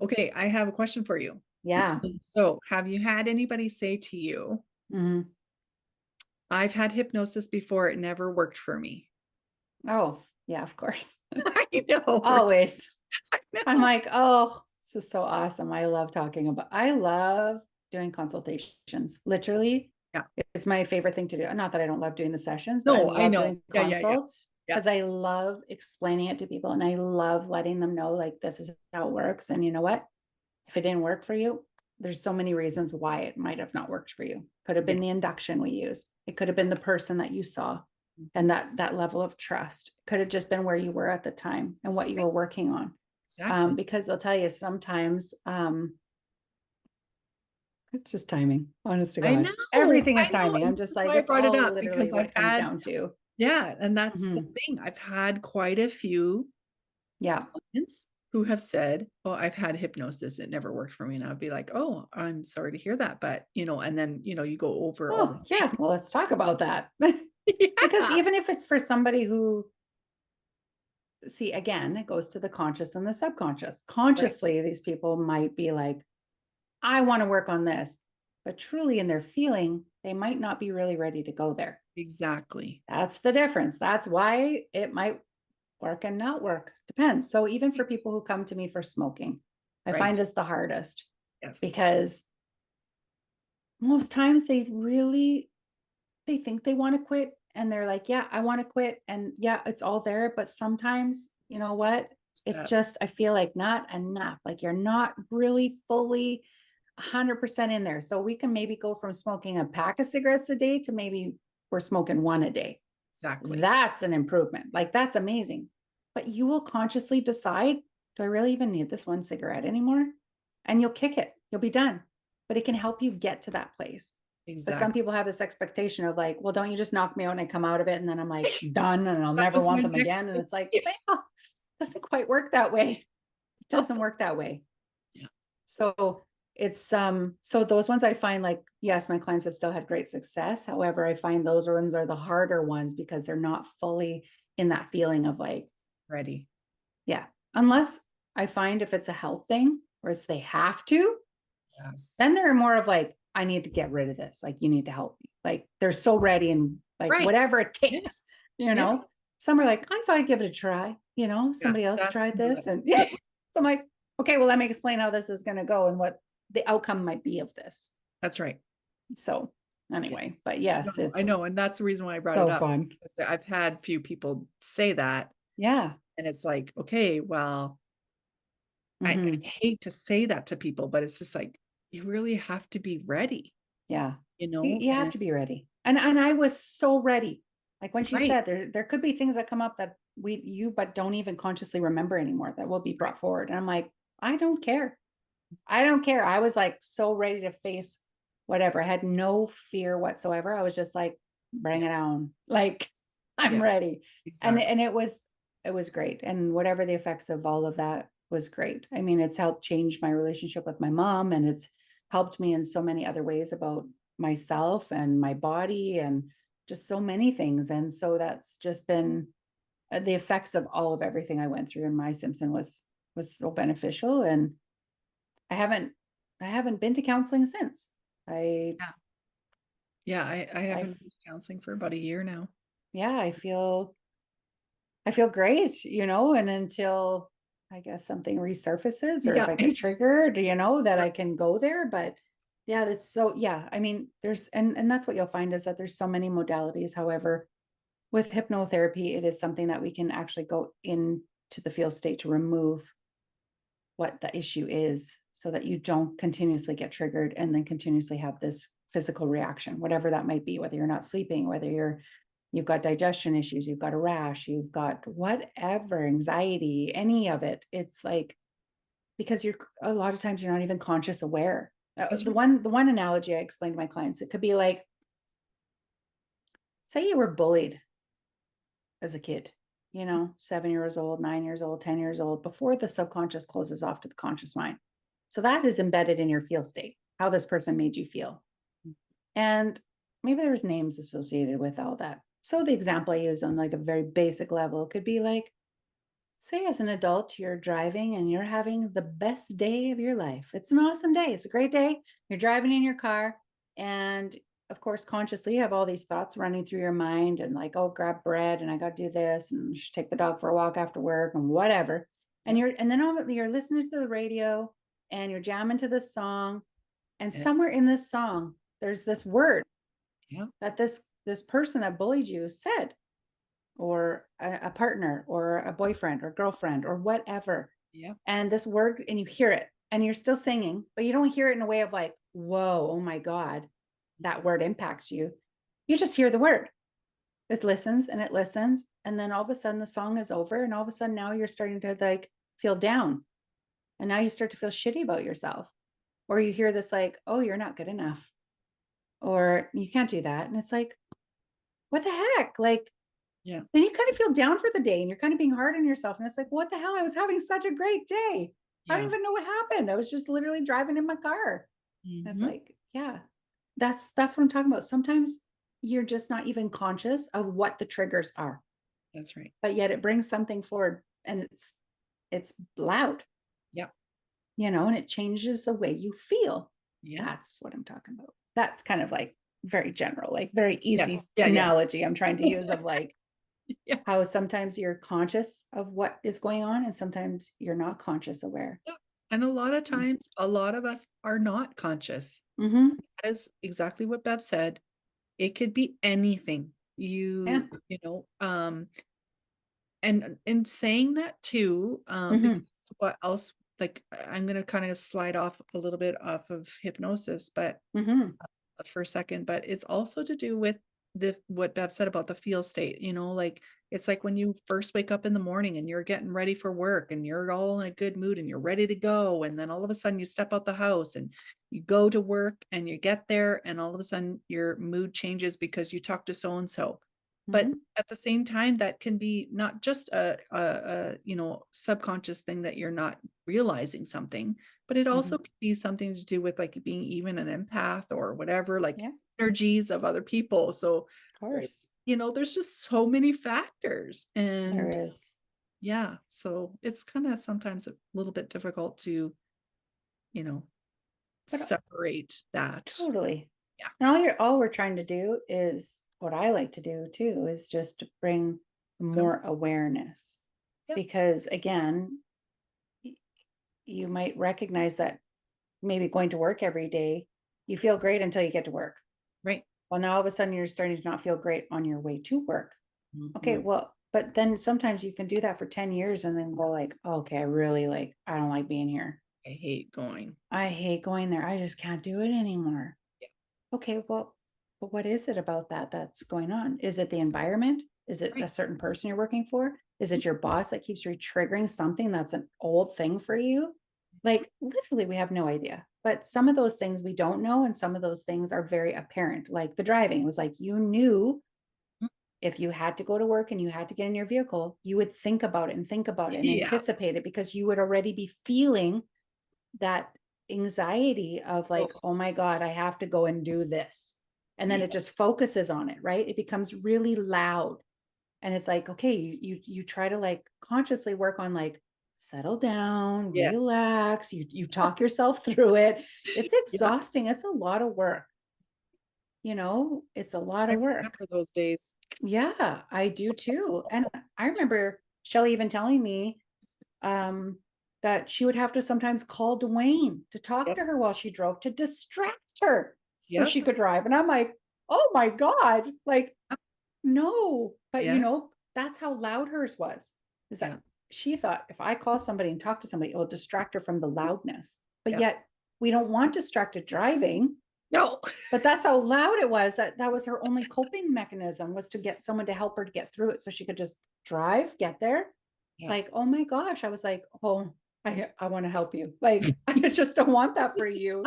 Okay, I have a question for you. Yeah. So have you had anybody say to you, I've had hypnosis before, it never worked for me? Oh, yeah, of course. I know. Always. I know. I'm like, oh, this is so awesome. I love doing consultations. Literally. Yeah. It's my favorite thing to do. Not that I don't love doing the sessions, but I love doing consults because I love explaining it to people, and I love letting them know, like, this is how it works. And you know what? If it didn't work for you, there's so many reasons why it might have not worked for you. Could have been the induction we used. It could have been the person that you saw, and that level of trust. Could have just been where you were at the time and what you were working on. Exactly. Because I'll tell you, sometimes it's just timing. Honest to God, I know. Everything is timing. I'm just like, I brought it up because I've had down to. Yeah, and that's the thing. I've had quite a few clients who have said, "Oh, I've had hypnosis. It never worked for me." And I'd be like, "Oh, I'm sorry to hear that." But, and then, you go over. Oh, yeah. Well, let's talk about that. Because even if it's for somebody who, see, again, it goes to the conscious and the subconscious. Consciously, these people might be like, I want to work on this, but truly in their feeling, they might not be really ready to go there. Exactly. That's the difference. That's why it might work and not work. Depends. So even for people who come to me for smoking, I find is the hardest. Yes. Because most times they think they want to quit, and they're like, yeah, I want to quit. And yeah, it's all there. But sometimes, you know what? It's just, I feel like not enough. Like you're not really fully 100% in there. So we can maybe go from smoking a pack of cigarettes a day to maybe we're smoking one a day. Exactly. That's an improvement. Like that's amazing. But you will consciously decide, do I really even need this one cigarette anymore? And you'll kick it. You'll be done. But it can help you get to that place. Exactly. But some people have this expectation of like, well, don't you just knock me out and I come out of it and then I'm like done and I'll never want them again. And it's like, well, it doesn't quite work that way. It doesn't work that way. Yeah. So it's so those ones I find, like, yes, my clients have still had great success. However, I find those ones are the harder ones because they're not fully in that feeling of like ready. Yeah. Unless I find if it's a health thing or it's they have to, then they're more of like, I need to get rid of this. Like, you need to help me. Like they're so ready and like whatever it takes, Some are like, I thought I'd give it a try. Somebody else tried this. And so I'm like, okay, well, let me explain how this is going to go and what the outcome might be of this. That's right. So anyway, but yes, I know. And that's the reason why I brought it up. Fun. I've had few people say that. Yeah. And it's like, okay, well, I hate to say that to people, but it's just like, you really have to be ready. Yeah. You have to be ready. And I was so ready. Like when she said there could be things that come up that but don't even consciously remember anymore that will be brought forward. And I'm like, I don't care. I don't care. I was like so ready to face whatever. I had no fear whatsoever. I was just like, bring it on. Like, I'm ready. Exactly. And it was was great. And whatever the effects of all of that was great. I mean, it's helped change my relationship with my mom, and it's helped me in so many other ways about myself and my body and just so many things. And so that's just been the effects of all of everything I went through in my Simpson was so beneficial. And I haven't been to counseling since. I Yeah. Yeah, I I haven't been to counseling for about a year now. yeah, I feel great, and until I guess something resurfaces, or if Yeah. I get triggered, that Yeah. I can go there. But yeah, that's so, yeah, I mean, there's, and that's what you'll find is that there's so many modalities. However, with hypnotherapy, it is something that we can actually go into the feel state to remove what the issue is, so that you don't continuously get triggered and then continuously have this physical reaction, whatever that might be, whether you're not sleeping, whether you've got digestion issues, you've got a rash, you've got whatever, anxiety, any of it. It's like, because you're, a lot of times you're not even conscious aware. That's The right. one analogy I explain to my clients, it could be like, say you were bullied as a kid, 7 years old, 9 years old, 10 years old, before the subconscious closes off to the conscious mind. So that is embedded in your feel state, how this person made you feel. And maybe there's names associated with all that. So the example I use on like a very basic level could be like, say as an adult, you're driving and you're having the best day of your life. It's an awesome day. It's a great day. You're driving in your car, and of course, consciously you have all these thoughts running through your mind, and like, oh, grab bread and I got to do this and take the dog for a walk after work and whatever. And Yeah. and then you're listening to the radio and you're jamming to this song. And Yeah. somewhere in this song, there's this word Yeah. that this person that bullied you said, or a partner or a boyfriend or girlfriend or whatever. Yeah. And this word, and you hear it and you're still singing, but you don't hear it in a way of like, whoa, oh my God, that word impacts you. You just hear the word. It listens and it listens. And then all of a sudden the song is over. And all of a sudden now you're starting to like feel down. And now you start to feel shitty about yourself. Or you hear this like, oh, you're not good enough. Or you can't do that. And it's like, what the heck? Like, Yeah. then you kind of feel down for the day and you're kind of being hard on yourself. And it's like, what the hell? I was having such a great day. I don't Yeah. even know what happened. I was just literally driving in my car. And it's Mhm. like, yeah, that's what I'm talking about. Sometimes you're just not even conscious of what the triggers are, That's right. but yet it brings something forward, and it's loud, Yeah. and it changes the way you feel. Yeah. That's what I'm talking about. That's kind of like very general, like very easy Yes. Yeah. Yeah. analogy I'm trying to use of like, Yeah. how sometimes you're conscious of what is going on and sometimes you're not conscious aware. Yeah. And a lot of times, a lot of us are not conscious. Mm-hmm. That is exactly what Bev said. It could be anything. Yeah. And in saying that too, Mm-hmm. because what else, like I'm gonna kind of slide off a little bit off of hypnosis, but Mm-hmm. for a second, but it's also to do with the what Bev said about the feel state, like it's like when you first wake up in the morning and you're getting ready for work and you're all in a good mood and you're ready to go. And then all of a sudden you step out the house and you go to work and you get there and all of a sudden your mood changes because you talk to so and so. But Mm-hmm. at the same time, that can be not just a subconscious thing that you're not realizing something, but it Mm-hmm. also could be something to do with like being even an empath or whatever, like Yeah, energies of other people. So, of course. there's just so many factors. There And is. yeah, so it's kind of sometimes a little bit difficult to, you know, But separate that. totally. Yeah. And all we're trying to do is what I like to do too, is just to bring Come. more awareness. Yeah. Because again, you might recognize that maybe going to work every day, you feel great until you get to work. Right. Well, now all of a sudden you're starting to not feel great on your way to work. Okay, Mhm. well, but then sometimes you can do that for 10 years and then go like, oh, okay, I don't like being here. I hate going. I hate going there. I just can't do it anymore. Yeah. Okay, well, but what is it about that that's going on? Is it the environment? Is it a Right. certain person you're working for? Is it your boss that keeps triggering something that's an old thing for you? Like literally, we have no idea. But some of those things we don't know, and some of those things are very apparent. Like the driving was like you knew if you had to go to work and you had to get in your vehicle, you would think about it and think about it and Yeah. anticipate it, because you would already be feeling that anxiety of like, Oh, oh my God, I have to go and do this. And then yeah. it just focuses on it, right? It becomes really loud. And it's like, okay, you try to like consciously work on like, settle down, Yes. relax, you talk yourself through it. It's Yeah. exhausting. It's a lot of work. It's a lot I of work. remember those days. Yeah, I do too. And I remember Shelly even telling me um, that she would have to sometimes call Dwayne to talk Yep. to her while she drove to distract her so Yep. she could drive. And I'm like, oh my God, like, no. But Yeah. that's how loud hers was. Is Yeah. that she thought if I call somebody and talk to somebody, it will distract her from the loudness. But Yeah. yet we don't want distracted driving. No. But that's how loud it was. That was her only coping mechanism, was to get someone to help her to get through it so she could just drive, get there. Yeah. Like, oh my gosh, I was like, oh, I want to help you. Like, I just don't want that for you,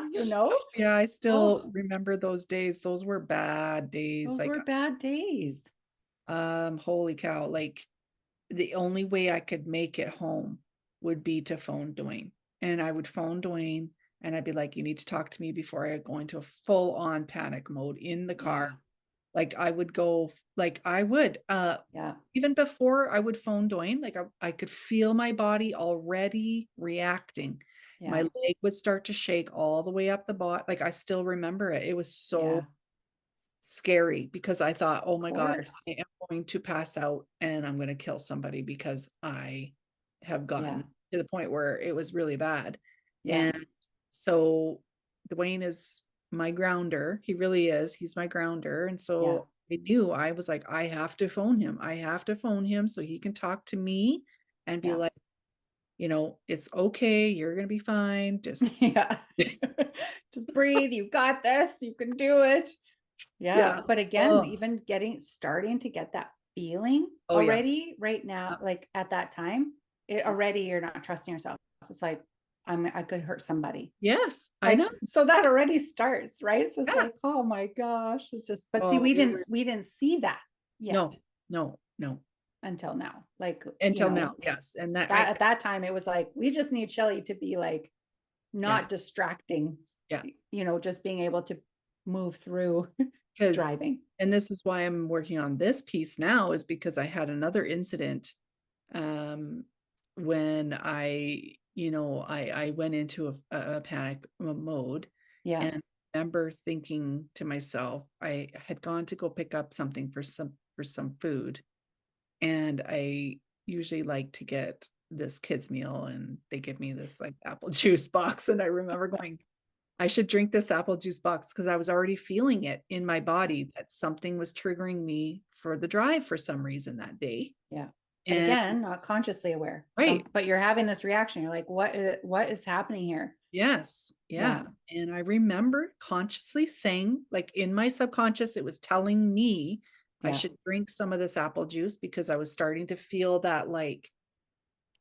Yeah, I still Oh, remember those days. Those were bad days. those Like, were bad days. holy cow. Like, the only way I could make it home would be to phone Dwayne. And I would phone Dwayne and I'd be like, you need to talk to me before I go into a full on panic mode in the car. Yeah. Like I would go, like I would, Yeah. even before I would phone Dwayne, like I could feel my body already reacting. My Yeah. leg would start to shake all the way up the bot. Like I still remember it. It was so Yeah. scary because I thought, oh Of my God, course. I am going to pass out and I'm going to kill somebody because I have Yeah. gotten to the point where it was really bad. Yeah. And so Dwayne is my grounder. He really is. He's my grounder. And Yeah. so I knew, I was like, I have to phone him. I have to phone him so he can talk to me and be Yeah. like, it's okay. You're going to be fine. Just, Yeah. Just breathe. You got this. You can do it. Yeah. yeah. But again, Oh, even starting to get that feeling oh yeah. already right now, like at that time, already you're not trusting yourself. It's like, I could hurt somebody. Yes, I Like, know. so that already starts, right? So it's Yeah. like, oh my gosh. It's just, but see, Oh, it was, we didn't see that yet no, no, no. until now. Like, Until now, yes. And that that at that time, it was like, we just need Shelly to be like, yeah, not distracting, yeah. just being able to move through Because, driving. and this is why I'm working on this piece now, is because I had another incident when I went into a panic mode. Yeah. And I remember thinking to myself, I had gone to go pick up something for some food. And I usually like to get this kids meal and they give me this like apple juice box. And I remember going, I should drink this apple juice box because I was already feeling it in my body that something was triggering me for the drive for some reason that day. Yeah. But And again, not consciously aware. right. But you're having this reaction. You're like, what is happening here? Yes. Yeah. Yeah. And I remember consciously saying, like in my subconscious, it was telling me I Yeah. should drink some of this apple juice because I was starting to feel that like,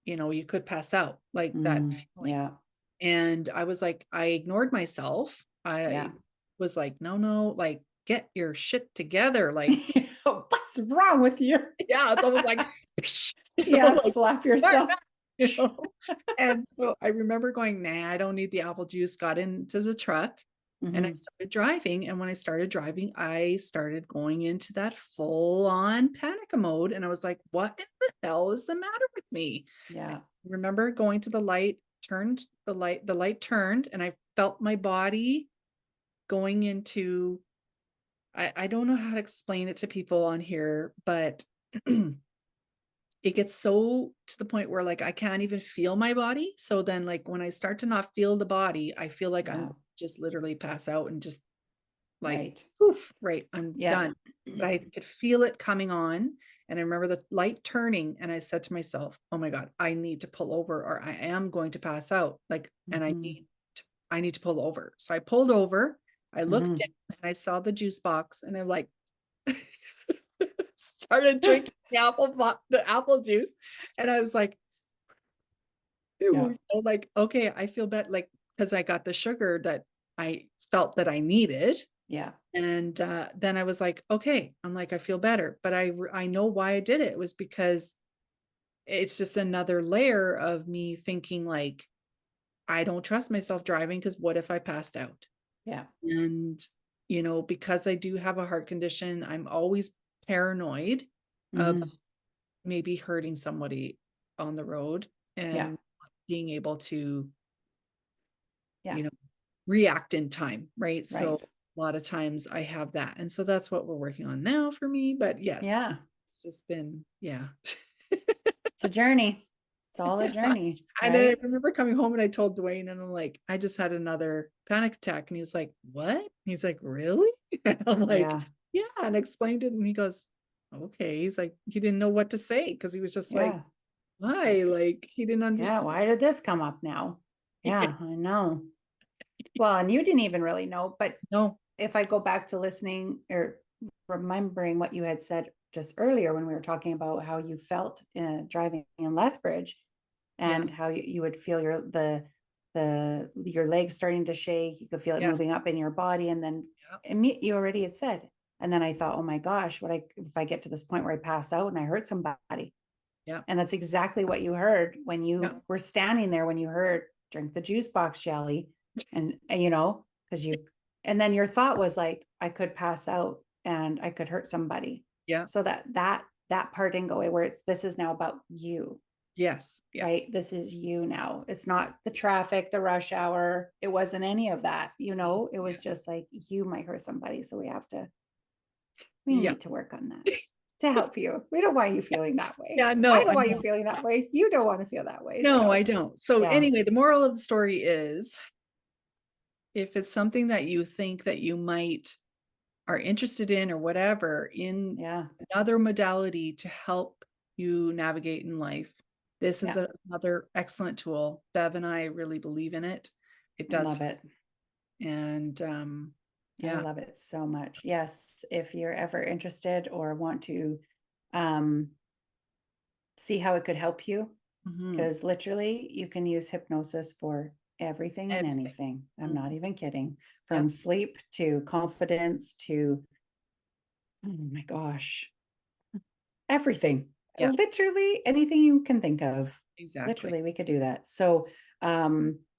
you could pass out like that feeling. Yeah. And I was like, I ignored myself. Yeah. I was like, no, like, get your shit together. Like, What's wrong with you? yeah, it's almost like, Yeah. like, Slap yourself. you know? And so I remember going, nah, I don't need the apple juice, got into the truck and I started driving. And when I started driving, I started going into that full on panic mode. And I was like, what in the hell is the matter with me? Yeah. I remember going to the light, the light turned, and I felt my body going into, I don't know how to explain it to people on here, but it gets so to the point where like I can't even feel my body. So then like when I start to not feel the body, I feel like I'm Yeah. just literally pass out and just like, Right. poof, right, I'm Yeah. done. But I could feel it coming on. And I remember the light turning and I said to myself, oh my God, I need to pull over or I am going to pass out. Like, and I need to pull over. So I pulled over, I looked down and I saw the juice box and I'm like, started drinking the apple juice. And I was like, Yeah. like, okay, I feel better. Like, cause I got the sugar that I felt that I needed. Yeah. And then I was like, okay, I'm like, I feel better. But I know why I did it. It was because it's just another layer of me thinking like, I don't trust myself driving because what if I passed out? Yeah. And, because I do have a heart condition, I'm always paranoid about Hmm. maybe hurting somebody on the road Yeah. and being able to, Yeah. you know, react in time, right? So Right. a lot of times I have that. And so that's what we're working on now for me. But yes, Yeah. it's just been, yeah. It's a journey. It's all a Yeah. journey, And I right? remember coming home and I told Dwayne, and I'm like, I just had another panic attack. And he was like, what? He's like, really? And I'm like, Yeah. yeah, and explained it. And he goes, okay. He's like, he didn't know what to say because he was just like, Yeah. It's why? just, Like, he didn't yeah. understand. Why did this come up now? Yeah. Yeah, I know. Well, and you didn't even really know, but No. if I go back to listening or remembering what you had said just earlier when we were talking about how you felt driving in Lethbridge Yeah. and how you would feel your legs starting to shake, you could feel it Yes. moving up in your body, and then Yeah. you already had said, and then I thought, oh my gosh, if I get to this point where I pass out and I hurt somebody? Yeah. And that's exactly what you heard when Yeah. you were standing there, when you heard drink the juice box, Shelly. And because and then your thought was like, I could pass out and I could hurt somebody. Yeah. So that part didn't go away, where this is now about you, Yes. Yeah. right? This is you now. It's not the traffic, the rush hour. It wasn't any of that. It Yeah. was just like, you might hurt somebody. So we Yeah. need to work on that to help you. We don't want you feeling that way. Yeah. I No, don't I want you know. feeling that way. You don't want to feel that way. No, I So don't. So yeah. anyway, the moral of the story is if it's something that you think that you might are interested in or whatever in Yeah. another modality to help you navigate in life, this is Yeah. another excellent tool. Bev and I really believe in it. It I does. love it. And I yeah. love it so much. Yes. If you're ever interested or want to um, see how it could help you, Mhm. because literally you can use hypnosis for everything and Everything. anything. I'm not Mhm. even kidding. Yep. From sleep to confidence to, oh my gosh, everything. Yeah, Literally anything you can think of. exactly. Literally, we could do that. So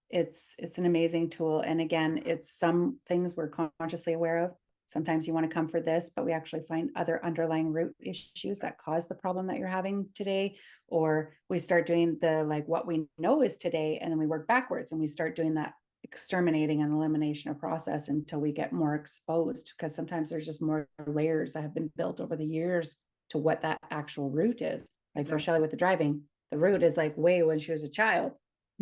it's an amazing tool. And again, it's some things we're consciously aware of. Sometimes you want to come for this, but we actually find other underlying root issues that cause the problem that you're having today. Or we start doing the like what we know is today, and then we work backwards and we start doing that exterminating and elimination of process until we get more exposed, because sometimes there's just more layers that have been built over the years to what that actual root is. Like for Exactly. Shelly with the driving, the root is like way when she was a child.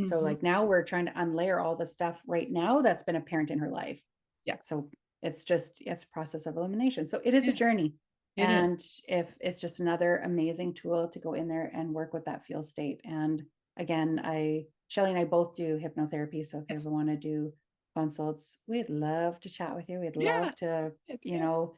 So Mhm. like now we're trying to unlayer all the stuff right now that's been apparent in her life. Yeah. So it's a process of elimination. So it is a Yeah, journey. it And is. if it's just another amazing tool to go in there and work with that feel state. And again, Shelly and I both do hypnotherapy. So if you ever Yes. want to do consults, we'd love to chat with you. We'd Yeah. love to, you Yeah. know,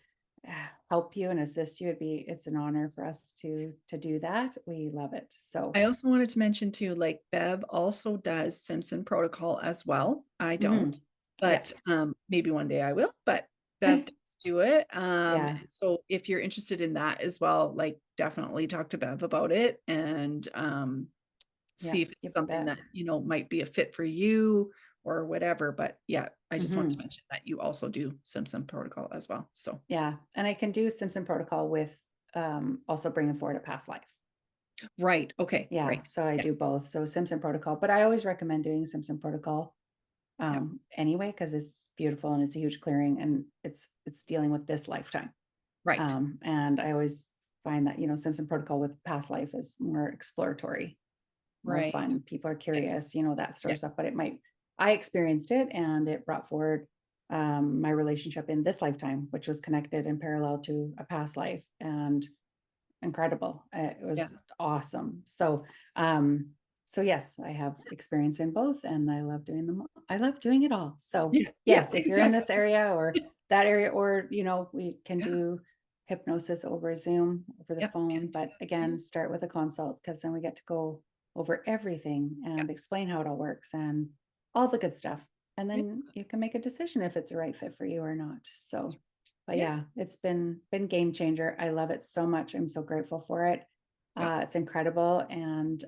help you and assist you. It's an honor for us to do that. We love it. So I also wanted to mention too, like Bev also does Simpson protocol as well. I don't, mhm. Yeah. but maybe one day I will, but Bev does do it. Yeah. So if you're interested in that as well, like definitely talk to Bev about it and Yeah. see if it's You something bet. that, might be a fit for you or whatever. But yeah, I just wanted to Mhm. mention that you also do Simpson protocol as well. So Yeah. And I can do Simpson protocol with also bringing forward a past life. right. Okay. Yeah. Right. So I Yes. do both. So Simpson protocol, but I always recommend doing Simpson protocol Yeah. anyway, because it's beautiful and it's a huge clearing and it's dealing with this lifetime. Right. And I always find that, Simpson protocol with past life is more exploratory, more Right. fun. People are Yes. curious, that sort Yeah. of stuff, but I experienced it and it brought forward my relationship in this lifetime, which was connected in parallel to a past life, and incredible. It Yeah. was awesome. So yes, I have experience in both and I love doing them. I love doing it all. So Yeah. Yeah. yes, if you're in this Exactly. area or that area, or, we can Yeah. do hypnosis over Zoom, over the Yep. phone. Can do But that again, too. start with a consult, because then we get to go over everything Yeah. and explain how it all works and all the good stuff. and then you can make a decision if it's a right fit for you or not. So, but yeah, it's been game changer. I love it so much. I'm so grateful for it. It's incredible. And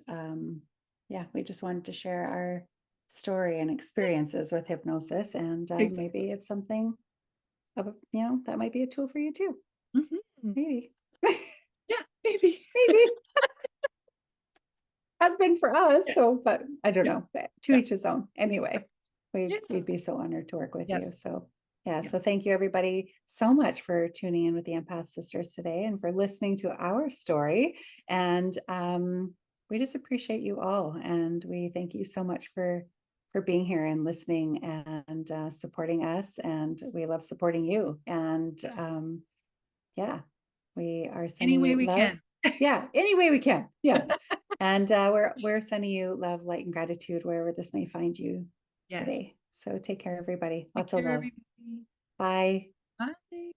yeah, we just wanted to share our story and experiences with hypnosis. And maybe it's something of, that might be a tool for you too. Maybe. Yeah, maybe. Maybe. Has been for us. So, but I don't know, but to each his own. Anyway, we'd be so honored to work with you. So so thank you everybody so much for tuning in with the Empath Sisters today and for listening to our story. And we just appreciate you all. And we thank you so much for being here and listening and supporting us. And we love supporting you. And we are sending Any way you we love. can. Yeah, any way we can. Yeah. And we're sending you love, light, and gratitude wherever this may find you today. So take care, everybody. Lots of love. Everybody. Bye. Bye.